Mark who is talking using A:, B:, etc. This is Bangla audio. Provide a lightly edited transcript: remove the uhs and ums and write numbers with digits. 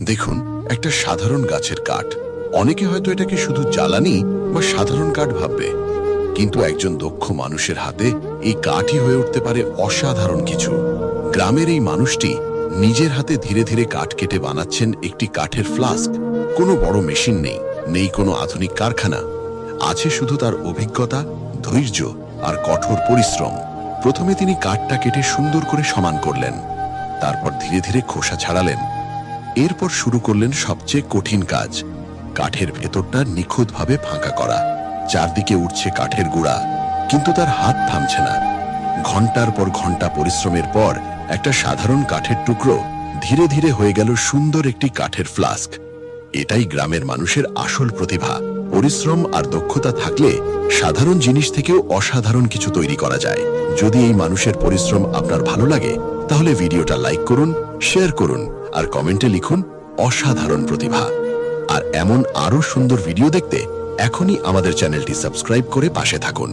A: দেখুন, একটা সাধারণ গাছের কাঠ। অনেকে হয়তো এটাকে শুধু জ্বালানি বা সাধারণ কাঠ ভাববে, কিন্তু একজন দক্ষ মানুষের হাতে এই কাঠই হয়ে উঠতে পারে অসাধারণ কিছু। গ্রামের এই মানুষটি নিজের হাতে ধীরে ধীরে কাঠ কেটে বানাচ্ছেন একটি কাঠের ফ্লাস্ক। কোনো বড় মেশিন নেই, নেই কোনো আধুনিক কারখানা, আছে শুধু তার অভিজ্ঞতা, ধৈর্য আর কঠোর পরিশ্রম। প্রথমে তিনি কাঠটা কেটে সুন্দর করে সমান করলেন, তারপর ধীরে ধীরে খোসা ছাড়ালেন। এরপর শুরু করলেন সবচেয়ে কঠিন কাজ, কাঠের ভেতরটা নিখুঁতভাবে ফাঁকা করা। চারদিকে উঠছে কাঠের গুঁড়া, কিন্তু তার হাত থামছে না। ঘন্টার পর ঘন্টা পরিশ্রমের পর একটা সাধারণ কাঠের টুকরো ধীরে ধীরে হয়ে গেল সুন্দর একটি কাঠের ফ্লাস্ক। এটাই গ্রামের মানুষের আসল প্রতিভা। পরিশ্রম আর দক্ষতা থাকলে সাধারণ জিনিস থেকেও অসাধারণ কিছু তৈরি করা যায়। যদি এই মানুষের পরিশ্রম আপনার ভালো লাগে, তাহলে ভিডিওটা লাইক করুন, শেয়ার করুন আর কমেন্টে লিখুন অসাধারণ প্রতিভা। আর এমন আরো সুন্দর ভিডিও দেখতে এখনই আমাদের চ্যানেলটি সাবস্ক্রাইব করে পাশে থাকুন।